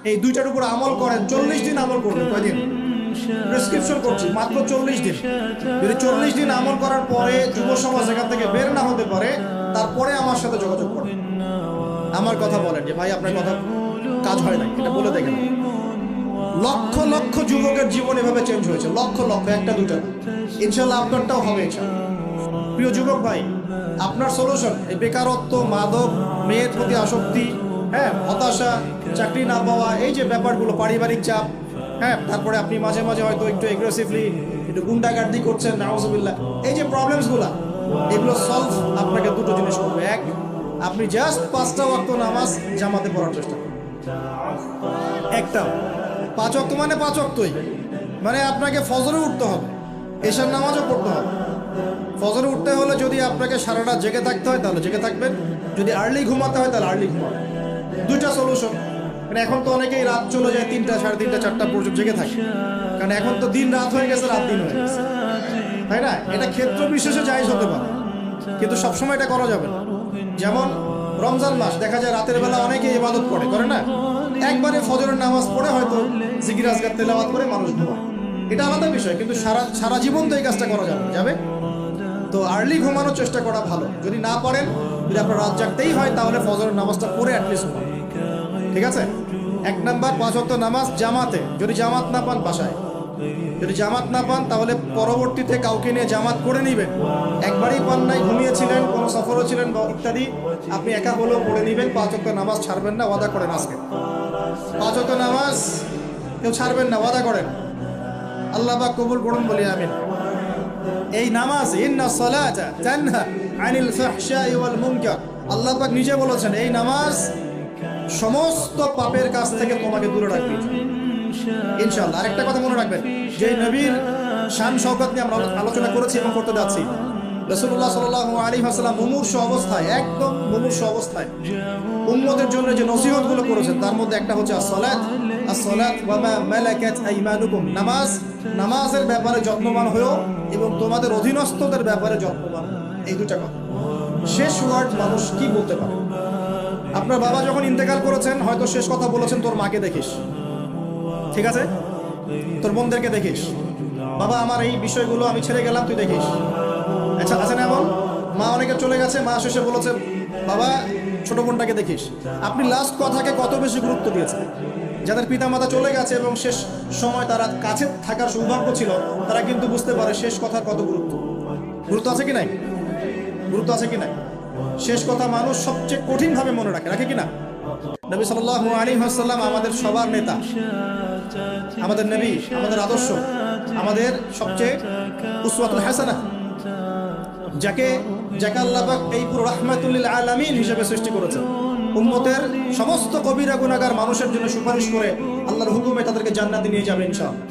এই দুইটার উপর আমল করেন, 40 দিন আমল করবেন। কয়দিন? প্রেসক্রিপশন করছি, মাত্র 40 দিন। যদি 40 দিন আমল করার পরে যুব সমাজ এখান থেকে বের না হতে পারে, তারপরে আমার সাথে যোগাযোগ করেন। আমার কথা বলেন যে ভাই আপনার কথা কাজ হয় না, এটা বলে দেখেন। লক্ষ লক্ষ যুবকের জীবন এভাবে চেঞ্জ হয়েছে, লক্ষ লক্ষ, একটা দুটা। ইনশাল্লাহ আপনারটাও হবে ইনশাল্লাহ। প্রিয় যুবক ভাই, আপনার সলিউশন এই বেকারত্ব, মাদক, মেয়ের প্রতি আসক্তি, হ্যাঁ, হতাশা, চাকরি না পাওয়া, এই যে ব্যাপারগুলো, পারিবারিক চাপ, হ্যাঁ, তারপরে আপনি মাঝে মাঝে হয়তো একটু এগ্রেসিভলি একটু গুন্ডাগার্দি করছেন, নাউজুবিল্লাহ, এই যে প্রবলেমসগুলো, এগুলো সলভ আপনাকে দুটো জিনিস করবে। এক, আপনি জাস্ট 5টা ওয়াক্ত নামাজ জামাতে পড়ার চেষ্টা করুন। একটা 5 ওয়াক্ত মানে 5 ওয়াক্তই, মানে আপনাকে ফজরে উঠতে হবে, এশার নামাজও পড়তে হবে। ফজরে উঠতে হলে যদি আপনাকে সারা রাত জেগে থাকতে হয় তাহলে জেগে থাকবেন, যদি আর্লি ঘুমাতে হয় তাহলে আর্লি ঘুমাবেন। দুইটা সলিউশন। মানে এখন তো অনেকেই রাত চলে যায় 3টা, 3:30, 4টা পর্যন্ত জেগে থাকে, কারণ এখন তো দিন রাত হয়ে গেছে, রাত দিন হয়ে গেছে, তাই না? এটা ক্ষেত্র বিশেষে জায়েজ হতে পারে, কিন্তু সবসময় এটা করা যাবে না। যেমন রমজান মাস দেখা যায় রাতের বেলা অনেকে ইবাদত করে না, একবারে ফজরের নামাজ পড়ে হয়তো জিকির আজকার তেলাওয়াত করে মানুষ ঘুমায়, এটা আলাদা বিষয়, কিন্তু সারা জীবন তো এই কাজটা করা যাবে। তো আর্লি ঘুমানোর চেষ্টা করা ভালো। যদি না পারেন, যদি আপনার রাত জাগতেই হয়, তাহলে ফজরের নামাজটা পড়ে অ্যাটলিস্ট ঘুমান, ঠিক আছে? 1 নাম্বার 5 ওয়াক্ত নামাজ জামাতে। যদি জামাত না পান বাসায়, যদি জামাত না পান তাহলে পরবর্তীতে কাউকে নিয়ে জামাত করে নেবেন। একবারই পান নাই, ঘুমিয়েছিলেন, কোনো সফরও ছিলেন বা ইত্যাদি, আপনি একা হলেও পড়ে নেবেন। 5 ওয়াক্ত নামাজ ছাড়বেন না, ওয়াদা করেন আজকে 5 ওয়াক্ত নামাজ কেউ ছাড়বেন না, ওয়াদা করেন। আল্লাহ পাক কবুল করুন, বলি আমিন। এই নামাজ, ইন্না সালাতা তানহা আনিল ফাহশাই ওয়াল মুনকার, আল্লাহ পাক নিজে বলেছেন এই নামাজ সমস্ত পাপের কাছ থেকে তোমাকে দূরে রাখবে ইনশাআল্লাহ। আরেকটা কথা মনে রাখবেন, যে নবীর শান শওকত নিয়ে আমরা আলোচনা করেছি এবং করতে যাচ্ছি, রাসূলুল্লাহ সাল্লাল্লাহু আলাইহি ওয়াসাল্লাম মুমূর্ষু অবস্থায়, একদম মুমূর্ষু অবস্থায় উম্মতের জন্য যে নসিহতগুলো করেছেন, তার মধ্যে একটা হচ্ছে as-salat ওয়া মা মালাকাত আইমানুকুম, নামাজের ব্যাপারে যত্নবান হয়েও এবং তোমাদের অধীনস্থদের ব্যাপারে যত্নবান। এই দুটা কথা। শেষ ওয়ার্ড মানুষ কি বলতে পারে? আপনার বাবা যখন ইন্তেকাল করেছেন, হয়তো শেষ কথা বলেছেন তোর মাকে দেখিস, ঠিক আছে, তোর বোনদেরকে দেখিস, বাবা আমার এই বিষয়গুলো আমি ছেড়ে গেলাম, তুই দেখিস। আচ্ছা, আছে না এমন? মা অনেকে চলে গেছে, মা শেষে বলেছে বাবা ছোট বোনটাকে দেখিস। আপনি লাস্ট কথাকে কত বেশি গুরুত্ব দিয়েছেন? যাদের পিতামাতা চলে গেছে এবং শেষ সময় তারা কাছে থাকার সৌভাগ্য ছিল, তারা কিন্তু বুঝতে পারে শেষ কথার কত গুরুত্ব আছে কি নাই, গুরুত্ব আছে কি নাই। শেষ কথা মানুষ সবচেয়ে কঠিনভাবে মনে রাখে কি না? নবী সাল্লাল্লাহু আলাইহি ওয়াসাল্লাম আমাদের সবার নেতা, আমাদের নবী, আমাদের আদর্শ, আমাদের সবচেয়ে উসওয়াতুল হাসানাহ, যাকে আল্লাহ পাক এই পুরো রাহমাতুল লিল আলামিন হিসেবে সৃষ্টি করেছেন। উম্মতের সমস্ত কবিরা গুনাহগার মানুষের জন্য সুপারিশ করে আল্লাহর হুকুমে তাদেরকে জান্নাতে নিয়ে যাবেন ইনশাআল্লাহ।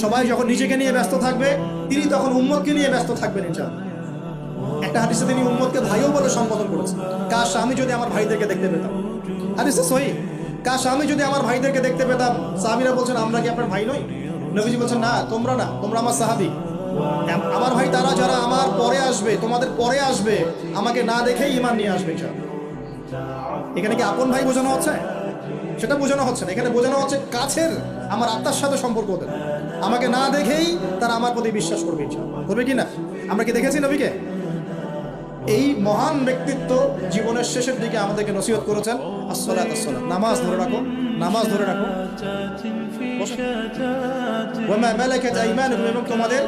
সবাই যখন নিজেকে নিয়ে ব্যস্ত থাকবে, তিনি তখন উম্মতকে নিয়ে ব্যস্ত থাকবেন ইনশাআল্লাহ। একটা হাদিসে তিনি উম্মতকে ভাইও বলে সম্বোধন করেছেন। কাশ আমি যদি আমার ভাইদেরকে দেখতে পেতাম, হাদিসে সহিহ, কাশ আমি যদি আমার ভাইদেরকে দেখতে পেতাম। সাহাবীরা বলছেন আমরা কি আপনার ভাই নই? নবীজি বলছেন না, তোমরা আমার সাহাবী। আমার ভাই তারা যারা আমার পরে আসবে, তোমাদের পরে আসবে, আমাকে না দেখেই ঈমান নিয়ে আসবে ইনশাআল্লাহ। এখানে কি আপন ভাই বোঝানো হচ্ছে? সেটা বোঝানো হচ্ছে না, এখানে বোঝানো হচ্ছে কাছের, আমার আত্মার সাথে সম্পর্ক ওদের। আমাকে না দেখেই তারা আমার প্রতি বিশ্বাস করবে ইনশাআল্লাহ। করবে কি না? আমরা কি দেখেছি নবীকে? এই মহান ব্যক্তিত্ব জীবনের শেষের দিকে আমাদেরকে নসিহত করেছেন, as-salat, নামাজ ধরে রাখো, নামাজ ধরে রাখো। ওয়া মা মালাকাত আইমানুকুম, এবং তোমাদের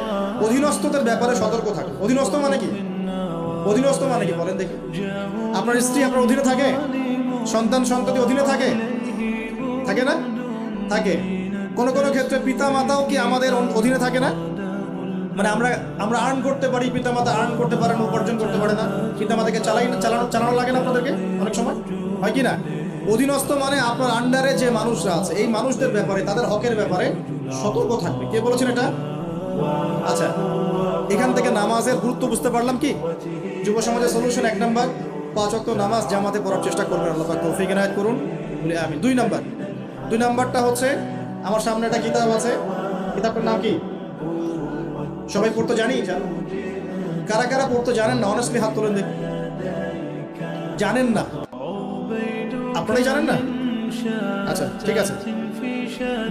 অধীনস্থদের ব্যাপারে সতর্ক থাকো। অধীনস্থ মানে কি? অধীনস্থ মানে কি বলেন দেখি? আপনার স্ত্রী আপনার অধীনে থাকে, সন্তান সন্ততি অধীনে থাকে না? থাকে। কোন ক্ষেত্রে পিতা মাতাও কি আমাদের অধীনে থাকে না? মানে আমরা আর্ন করতে পারি, পিতামাতা আর্ন করতে পারেন, উপার্জন করতে পারে না। পিতামাতাকে চালানো লাগে না আপনাদেরকে অনেক সময়, হয় কি না? অধীনস্থ মানে আপনার আন্ডারে যে মানুষরা আছে, এই মানুষদের ব্যাপারে, তাদের হকের ব্যাপারে সতর্ক থাকবে। কে বলেছেন এটা? আচ্ছা, এখান থেকে নামাজের গুরুত্ব বুঝতে পারলাম কি? যুব সমাজের সলিউশন 1 নাম্বার 5 ওয়াক্ত নামাজ জামাতে পড়ার চেষ্টা করবেন, আল্লাহ পাক তৌফিক এনায়েত করুন, বলি আমিন। 2 নাম্বারটা হচ্ছে, আমার সামনে একটা কিতাব আছে, কিতাবটার নাম কি? সবাই পড়তে জানি? কারা কারা পড়তে জানেন না? অনেস্টলি হাত তোলেন দেখি। জানেন না? আপনারাই জানেন না? আচ্ছা ঠিক আছে,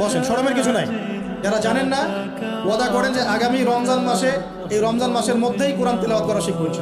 বসেন, শরমের কিছু নাই। যারা জানেন না ওয়াদা করেন যে আগামী রমজান মাসে, এই রমজান মাসের মধ্যেই কোরআন তেলাওয়াত করা শিখবো ইনশাআল্লাহ।